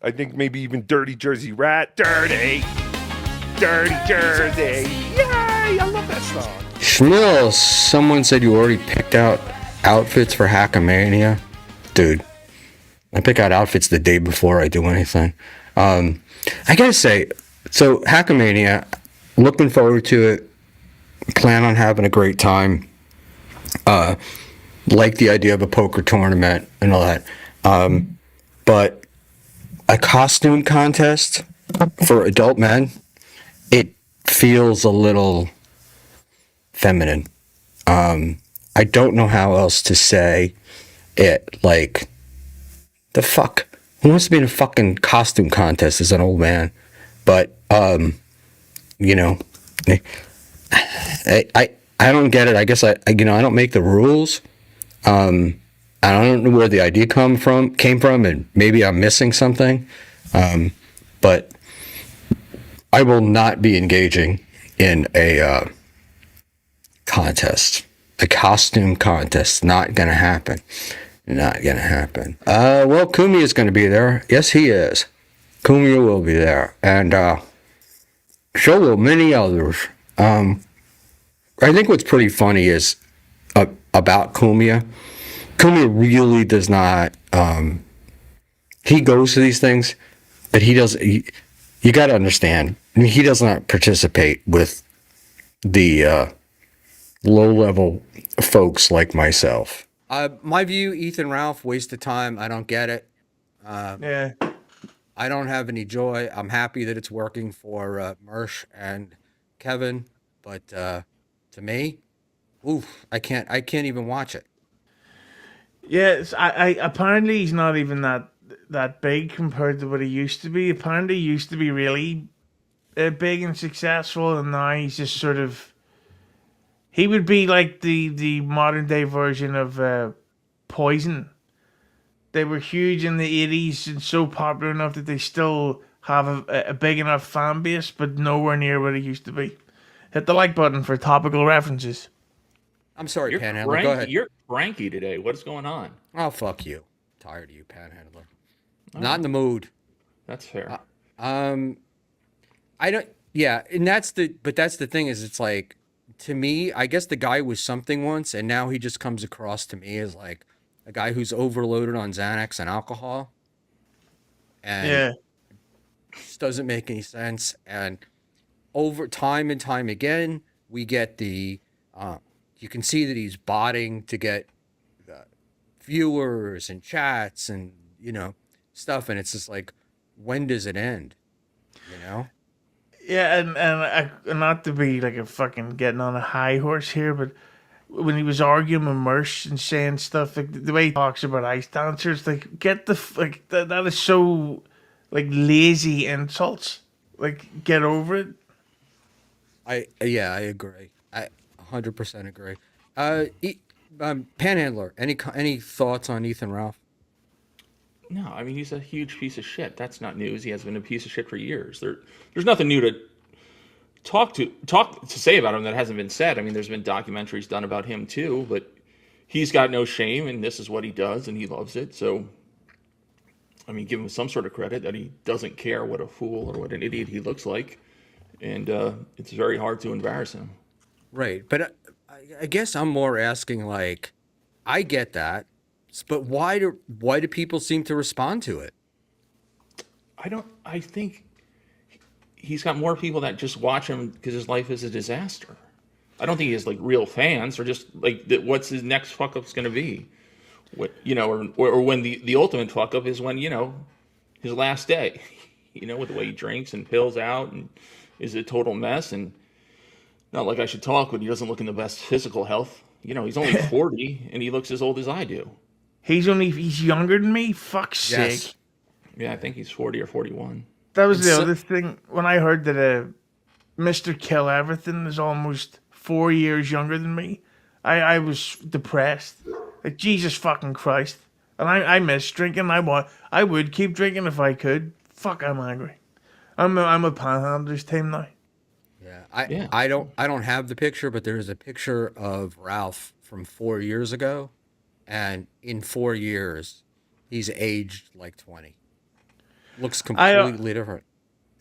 I think maybe even Dirty Jersey Rat. Dirty Jersey. Yay! I love that song. Schmuel, someone said you already picked out outfits for Hackamania. Dude, I pick out outfits the day before I do anything. I gotta say, so Hackamania, looking forward to it. Plan on having a great time. Like the idea of a poker tournament and all that. But a costume contest for adult men, it feels a little feminine. I don't know how else to say it. Like, the fuck? Who wants to be in a fucking costume contest as an old man? But, you know, I don't get it. I guess I don't make the rules. I don't know where the idea came from, and maybe I'm missing something. But I will not be engaging in a contest, a costume contest. Not gonna happen. Not gonna happen. Well, Kumi is gonna be there. Yes, he is. Kumi will be there, and so will many others. I think what's pretty funny is about Kumia. Kumia really does not. He goes to these things, but he does. You got to understand. I mean, he does not participate with the low-level folks like myself. My view, Ethan Ralph, waste of time. I don't get it. Yeah. I don't have any joy. I'm happy that it's working for Mersh and Kevin, but to me, oof, I can't even watch it. Yes, I apparently he's not even that big compared to what he used to be. Apparently he used to be really big and successful, and now he's just sort of. He would be like the modern day version of Poison. They were huge in the 80s and so popular enough that they still have a big enough fan base, but nowhere near what it used to be. Hit the like button for topical references. I'm sorry, Panhandler. Go ahead. You're cranky today. What is going on? Oh, fuck you. Tired of you, Panhandler. Not in the mood. That's fair. I don't. Yeah, and that's the thing is, it's like, to me, I guess the guy was something once, and now he just comes across to me as like a guy who's overloaded on Xanax and alcohol, and just doesn't make any sense. And over time and time again, we get the you can see that he's botting to get viewers and chats and stuff, and it's just like, when does it end? Yeah, and not to be like a fucking getting on a high horse here, but when he was arguing with Mersh and saying stuff like the way he talks about ice dancers, like that is so like lazy insults. Like, get over it. I agree. I 100% agree. Panhandler, any thoughts on Ethan Ralph? No, I mean, he's a huge piece of shit. That's not news. He has been a piece of shit for years. There's nothing new to talk to say about him that hasn't been said. I mean, there's been documentaries done about him too, but he's got no shame, and this is what he does, and he loves it. So, I mean, give him some sort of credit that he doesn't care what a fool or what an idiot he looks like, and it's very hard to embarrass him. Right, but I guess I'm more asking, like, I get that, but why do people seem to respond to it? I think he's got more people that just watch him because his life is a disaster. I don't think he has like real fans, or just like what's his next fuck up's going to be, or when the ultimate fuck up is when his last day, with the way he drinks and pills out and is a total mess. And not like I should talk, but he doesn't look in the best physical health. He's only 40 and he looks as old as I do. He's younger than me. Fuck's sake. Yeah, I think he's 40 or 41. That was the other thing. When I heard that Mr. Kill Everything is almost 4 years younger than me, I was depressed. Like, Jesus fucking Christ. And I miss drinking. I would keep drinking if I could. Fuck, I'm angry. I'm a Panhandler's team now. Yeah, I don't have the picture, but there's a picture of Ralph from 4 years ago, and in 4 years, he's aged like 20. looks completely different.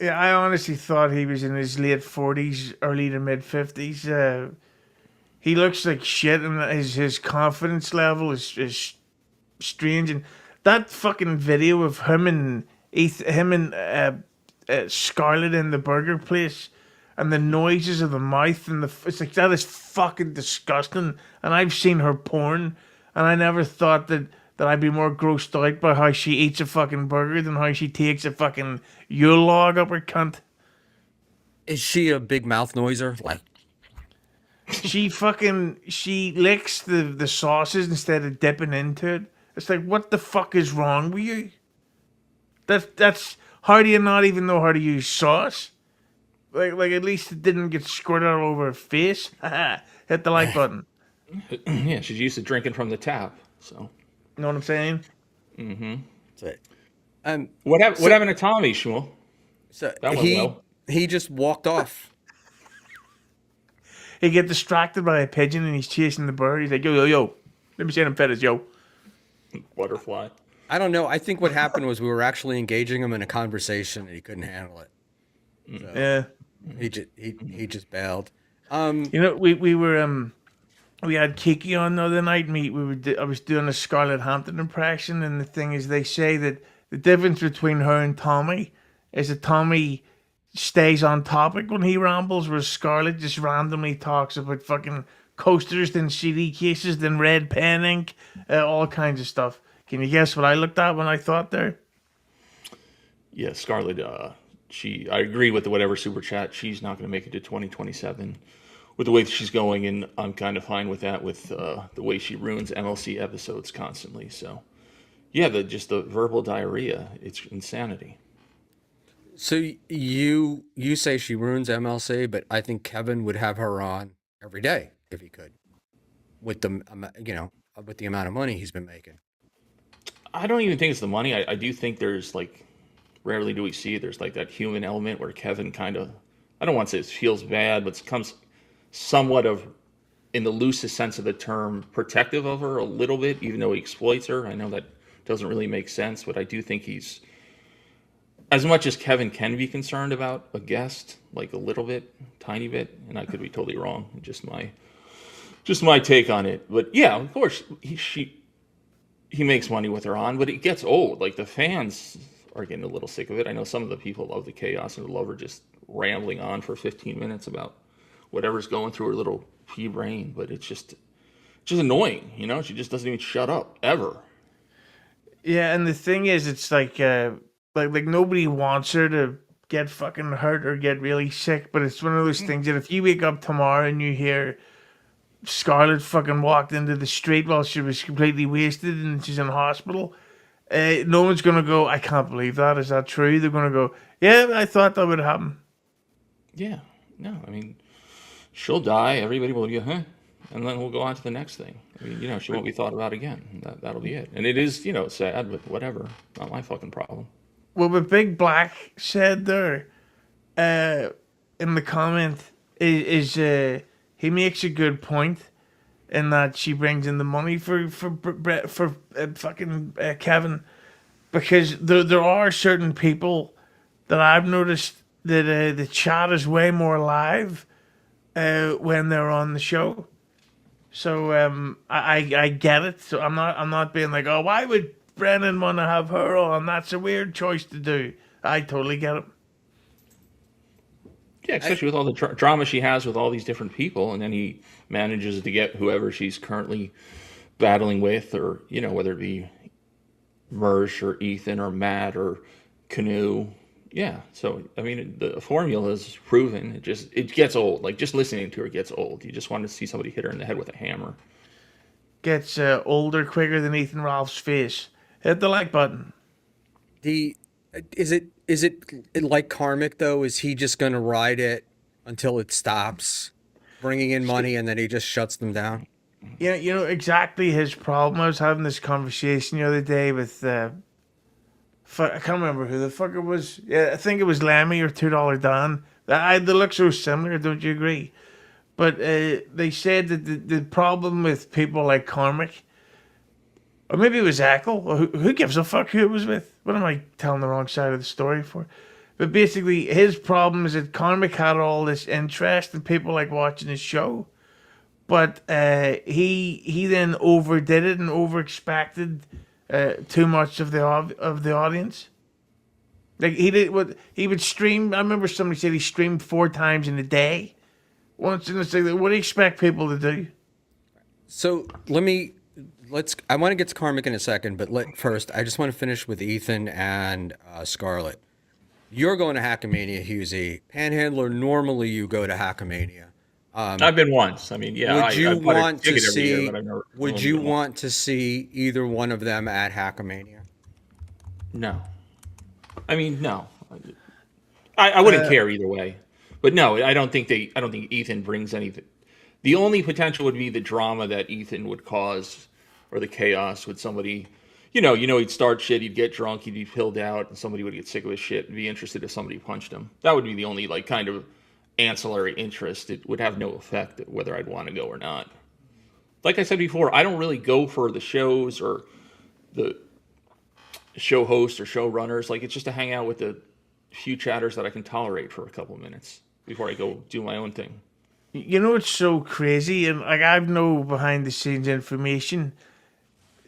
Yeah, I honestly thought he was in his late 40s, early to mid 50s. He looks like shit, and his confidence level is strange. And that fucking video of him and Scarlet in the burger place, and the noises of the mouth, and it's like, that is fucking disgusting. And I've seen her porn, and I never thought that I'd be more grossed out by how she eats a fucking burger than how she takes a fucking Yule log up her cunt. Is she a big mouth noiser? Like, She licks the sauces instead of dipping into it. It's like, what the fuck is wrong with you? That's how do you not even know how to use sauce? Like at least it didn't get squirted all over her face. Hit the like button. Yeah, she's used to drinking from the tap. So, You know what I'm saying? that's it. what happened to Tommy, Schmuel? So That went well. he just walked off. He get distracted by a pigeon and he's chasing the bird. He's like, yo, let me see them feathers, yo. Butterfly. I don't know. I think what happened was we were actually engaging him in a conversation and he couldn't handle it. So Yeah. he just bailed. You know, we had Kiki on the other night. I was doing a Scarlet Hampton impression, and the thing is, they say that the difference between her and Tommy is that Tommy stays on topic when he rambles, whereas Scarlet just randomly talks about fucking coasters, then CD cases, then red pen ink, all kinds of stuff. Can you guess what I looked at when I thought there? Yeah, Scarlet. I agree with the whatever super chat. She's not going to make it to 2027 with the way that she's going, and I'm kind of fine with that. With the way she ruins MLC episodes constantly. So, yeah, just the verbal diarrhea. It's insanity. So you say she ruins MLC, but I think Kevin would have her on every day if he could, with the with the amount of money he's been making. I don't even think it's the money. I do think there's like, rarely do we see there's like that human element where Kevin kind of, I don't want to say it feels bad, but it comes somewhat of, in the loosest sense of the term, protective of her a little bit, even though he exploits her. I know that doesn't really make sense, but I do think he's, as much as Kevin can be concerned about a guest, like a little bit, tiny bit, and I could be totally wrong, just my take on it. But yeah, of course, he makes money with her on, but it gets old. Like, the fans are getting a little sick of it. I know some of the people love the chaos and love her just rambling on for 15 minutes about whatever's going through her little pea brain, but it's just annoying, you know? She just doesn't even shut up, ever. Yeah, and the thing is, it's like nobody wants her to get fucking hurt or get really sick, but it's one of those things that if you wake up tomorrow and you hear Scarlet fucking walked into the street while she was completely wasted and she's in hospital, no one's gonna go, I can't believe that. Is that true? They're gonna go, yeah, I thought that would happen. Yeah, no, I mean, she'll die. Everybody will go, huh? And then we'll go on to the next thing. I mean, she won't be thought about again. That'll be it. And it is, sad, but whatever. Not my fucking problem. Well, what Big Black said there in the comment is he makes a good point in that she brings in the money for fucking Kevin, because there are certain people that I've noticed that the chat is way more live when they're on the show. So I get it. So I'm not being like, oh, why would Brennan want to have her on? That's a weird choice to do. I totally get it. Yeah, especially with all the drama she has with all these different people, and then he manages to get whoever she's currently battling with, or whether it be Mersh or Ethan or Matt or Canoe. Yeah, so I mean, the formula is proven. It gets old. Like, just listening to her gets old. You just want to see somebody hit her in the head with a hammer. Gets older quicker than Ethan Ralph's face. Hit the like button. Is it like Karmic though? Is he just gonna ride it until it stops bringing in money and then he just shuts them down? Yeah, you know exactly his problem. I was having this conversation the other day with I can't remember who the fuck it was. Yeah, I think it was Lemmy or $2 Dan. They look so similar, don't you agree? But they said that the problem with people like Karmic Or maybe it was Eccles. Or who gives a fuck who it was with? What am I telling the wrong side of the story for? But basically, his problem is that Karmic had all this interest and people like watching his show. But he then overdid it and overexpected too much of the audience. Like he would stream. I remember somebody said he streamed 4 times in a day. Once in a second, what do you expect people to do? So I want to get to Karmic in a second, but first, I just want to finish with Ethan and Scarlet. You're going to Hackamania, Hughezy. Panhandler, normally you go to Hackamania. I've been once. I mean, yeah. Would you want to see? Year, would you want to see either one of them at Hackamania? No. I mean, no. I wouldn't care either way. But no, I don't think Ethan brings anything. The only potential would be the drama that Ethan would cause, or the chaos with somebody. He'd start shit, he'd get drunk, he'd be pilled out, and somebody would get sick of his shit and be interested if somebody punched him. That would be the only kind of ancillary interest. It would have no effect whether I'd want to go or not. Like I said before, I don't really go for the shows or the show hosts or show runners. It's just to hang out with the few chatters that I can tolerate for a couple of minutes before I go do my own thing. You know, it's so crazy, and I've no behind the scenes information.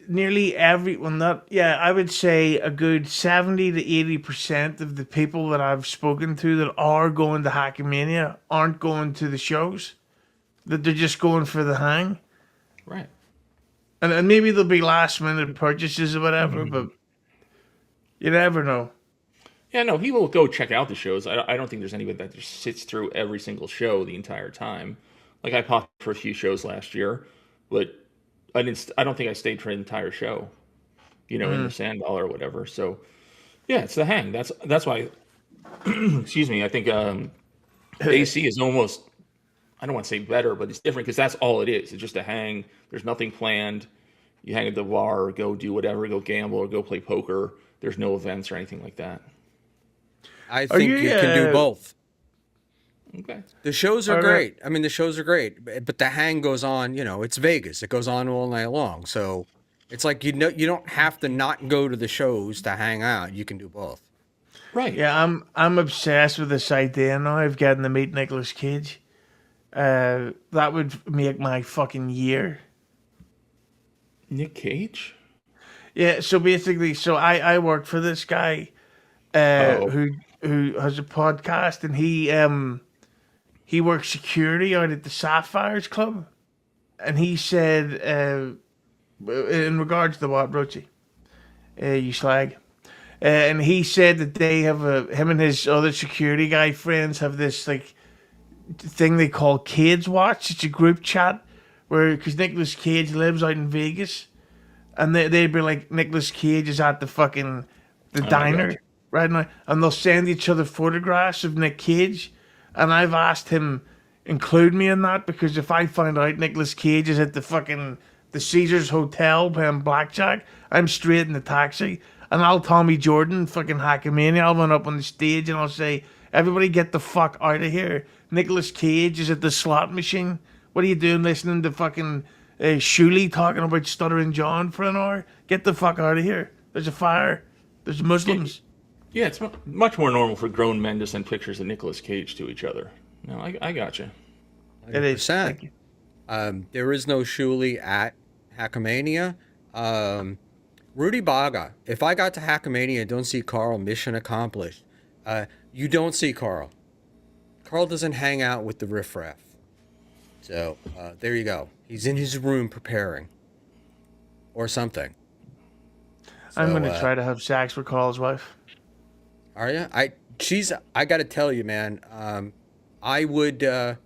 Nearly I would say a good 70 to 80% of the people that I've spoken to that are going to Hackamania aren't going to the shows. That they're just going for the hang. Right. And maybe there'll be last minute purchases or whatever, but you never know. Yeah, no, people will go check out the shows. I don't think there's anybody that just sits through every single show the entire time. I popped for a few shows last year, but I don't think I stayed for an entire show, in the Sandball or whatever. So, yeah, it's the hang. That's why. Excuse me. I think AC is almost. I don't want to say better, but it's different because that's all it is. It's just a hang. There's nothing planned. You hang at the bar, or go do whatever, go gamble, or go play poker. There's no events or anything like that. I think you can do both. Okay. The shows are great. I mean, the shows are great, but the hang goes on. It's Vegas. It goes on all night long. So it's you don't have to not go to the shows to hang out. You can do both. Right. Yeah, I'm obsessed with this idea now of getting to meet Nicolas Cage. That would make my fucking year. Nick Cage? Yeah, so basically, I work for this guy who has a podcast, and he works security out at the Sapphires Club. And he said, in regards to what, Rochi? You slag. And he said that they have him and his other security guy friends have this thing they call Cage Watch. It's a group chat because Nicolas Cage lives out in Vegas, and they'd be like, Nicolas Cage is at the diner right now, and they'll send each other photographs of Nick Cage, and I've asked him include me in that, because if I find out Nicolas Cage is at the Caesars Hotel playing blackjack, I'm straight in the taxi. And I'll Tommy Jordan, fucking Hackamania. I'll run up on the stage and I'll say, everybody get the fuck out of here. Nicolas Cage is at the slot machine. What are you doing listening to fucking Shuley talking about Stuttering John for an hour? Get the fuck out of here. There's a fire. There's Muslims. Yeah, it's much more normal for grown men to send pictures of Nicolas Cage to each other. No, I gotcha. It is. Thank you. There is no Shuley at Hackamania. Rudy Baga, if I got to Hackamania and don't see Carl, mission accomplished. You don't see Carl. Carl doesn't hang out with the riffraff. So, there you go. He's in his room preparing. Or something. So, I'm going to try to have sex with Carl's wife. Are you? I got to tell you, man. I would, there's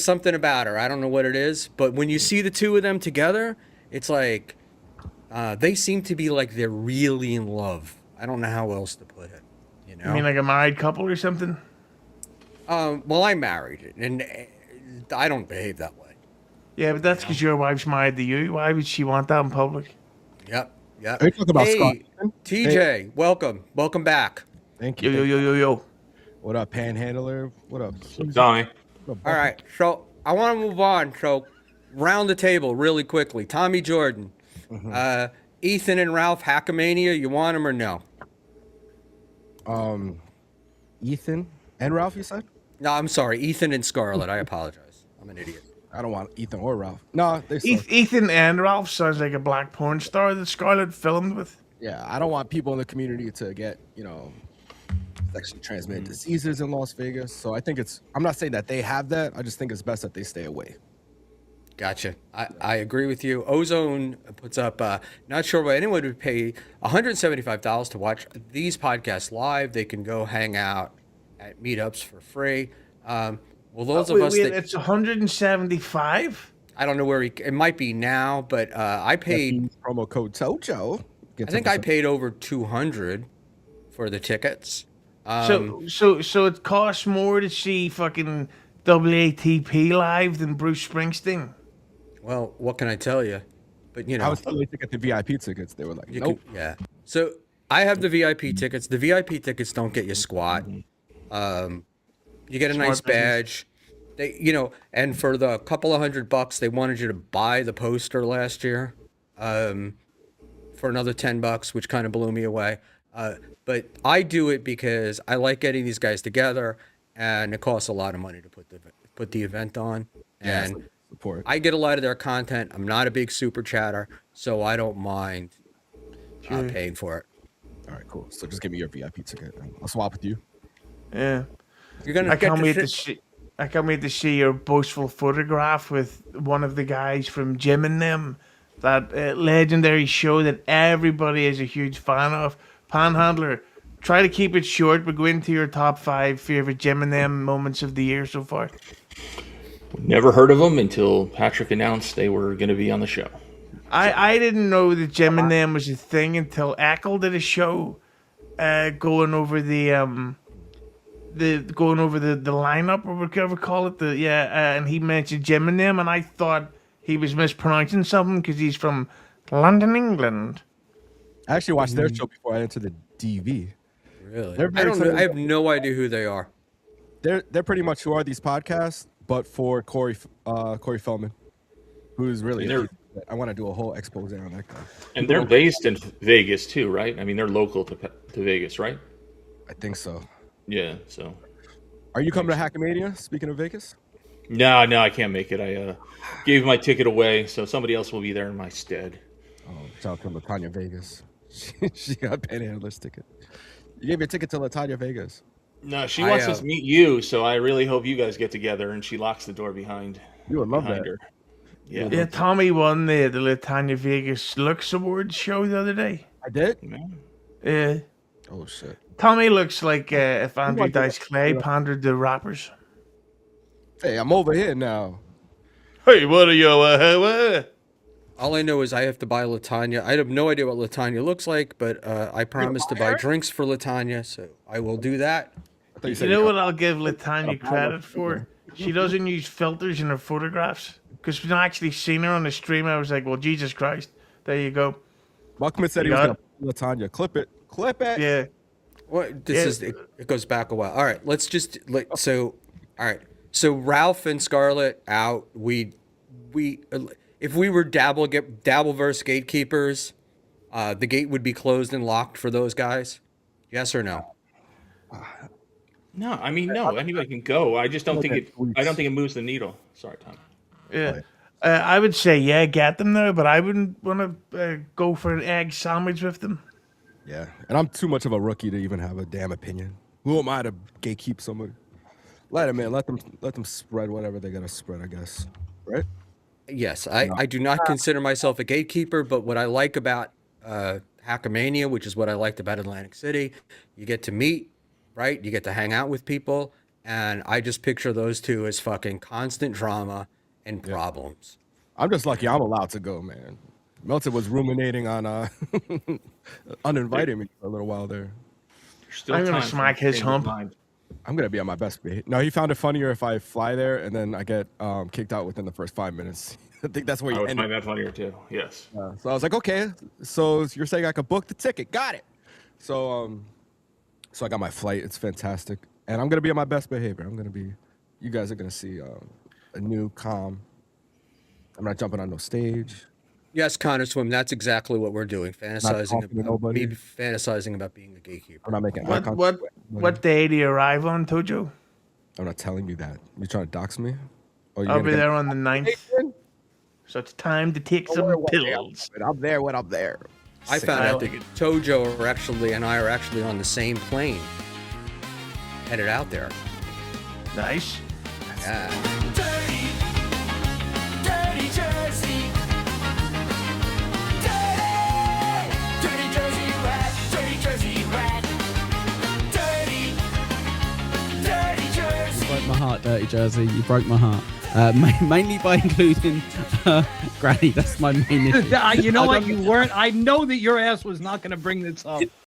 something about her. I don't know what it is. But when you see the two of them together, it's they seem to be they're really in love. I don't know how else to put it. You mean like a married couple or something? Well, I'm married, and I don't behave that way. Yeah, but that's because your wife's married to you. Why would she want that in public? Yep. Are you talking about Scott? TJ, hey. Welcome back. Thank you. Yo. What up, Panhandler? What up? Tommy. All right, so I want to move on. So round the table really quickly. Tommy Jordan, Ethan and Ralph Hackamania. You want them or no? Ethan and Ralph, you said? No, I'm sorry, Ethan and Scarlet. I apologize. I'm an idiot. I don't want Ethan or Ralph. No, they suck. Ethan and Ralph sounds like a black porn star that Scarlet filmed with. Yeah, I don't want people in the community to get, sexually transmitted diseases in Las Vegas. So I think I'm not saying that they have that. I just think it's best that they stay away. Gotcha. I agree with you. Ozone puts up, not sure why anyone would pay $175 to watch these podcasts live. They can go hang out at meetups for free. Well, those of us that... It's 175? I don't know where it might be now, but I paid... Promo code Tojo. I think I paid over $200 for the tickets. So it costs more to see fucking WATP live than Bruce Springsteen? Well, what can I tell you? But, I was telling you to get the VIP tickets. They were like, nope. Yeah. So I have the VIP tickets. The VIP tickets don't get you squat. You get a nice badge. They, and for the couple of $100, they wanted you to buy the poster last year for another $10, which kind of blew me away. But I do it because I like getting these guys together, and it costs a lot of money to put the event on. And support. I get a lot of their content. I'm not a big super chatter, so I don't mind paying for it. All right, cool. So just give me your VIP ticket. I'll swap with you. Yeah. You're gonna I can't wait to see your boastful photograph with one of the guys from Jim and Them, that legendary show that everybody is a huge fan of. Panhandler. Try to keep it short, but go into your top 5 favorite Jim and Them moments of the year so far. Never heard of them until Patrick announced they were going to be on the show. I didn't know that Jim and Them was a thing until Eccles did a show going over the lineup or whatever call it, and he mentioned Jim and Them, and I thought he was mispronouncing something because he's from London, England. I actually watched their show before I entered the DV. Really? I have no idea who they are. They're pretty much who are these podcasts, but for Corey Feldman, who's really. I want to do a whole expose on that guy. And they're based in Vegas too, right? I mean, they're local to Vegas, right? I think so. Yeah. So. Are you coming to Hackamania? Speaking of Vegas. No, I can't make it. I gave my ticket away, so somebody else will be there in my stead. Oh, shout out to LaTanya Vegas. She got Panhandler's ticket. You gave your ticket to LaTanya Vegas. No, she wants us to meet you, so I really hope you guys get together, and she locks the door behind. You would love that. Her. Yeah. Yeah, Tommy won the LaTanya Vegas Looks Awards show the other day. I did? Yeah. Oh, shit. Tommy looks like if Andrew Dice Clay pandered to rappers. Hey, I'm over here now. Hey, what are you? All I know is I have to buy LaTanya. I have no idea what LaTanya looks like, but I promised to buy drinks for LaTanya, so I will do that. You know what I'll give LaTanya credit for? She doesn't use filters in her photographs. Because we've not actually seen her on the stream. I was like, well, Jesus Christ. There you go. Buckman said he was going to LaTanya. Clip it. Yeah. Well, it goes back a while. All right, let's just all right. So Ralph and Scarlet out. If we were Dabbleverse gatekeepers, the gate would be closed and locked for those guys. Yes or no? No, I mean no. Anybody can go. I just don't think it. I don't think it moves the needle. Sorry, Tom. Yeah. I would say get them there, but I wouldn't want to go for an egg sandwich with them. Yeah, and I'm too much of a rookie to even have a damn opinion. Who am I to gatekeep somebody? Let them in. Let them spread whatever they're gonna spread. I guess, right? Yes, I do not consider myself a gatekeeper, but what I like about Hackamania, which is what I liked about Atlantic City, you get to meet, right? You get to hang out with people, and I just picture those two as fucking constant drama and problems. I'm just lucky I'm allowed to go, man. Melton was ruminating on uninviting me for a little while there. I'm gonna smack his hump. I'm gonna be on my best behavior. No, he found it funnier if I fly there and then I get kicked out within the first 5 minutes. I think that's where you end. I find that funnier too. Yes. So I was like, okay. So you're saying I could book the ticket? Got it. So I got my flight. It's fantastic, and I'm gonna be on my best behavior. You guys are gonna see a new calm I'm not jumping on no stage. Yes, Connor Swim. That's exactly what we're doing. Fantasizing talking to about nobody. me fantasizing about being a gatekeeper. I'm not making eye What contact what with anybody. what day do you arrive on, Tojo? I'm not telling you that. You trying to dox me? Or you I'll gonna be get- there on the 9th. So it's time to take Don't some worry what day pills. I'm there when I'm there. I Sick. found I out like that it. Tojo and I are actually on the same plane, headed out there. Nice. Yeah. Dirty, dirty Jersey. Dirty Jersey rat, dirty Jersey rat. Dirty, dirty Jersey. Broke my heart, Dirty Jersey. You broke my heart. Mainly by including Granny. That's my main issue. You know I what? don't- You weren't. I know that your ass was not going to bring this up.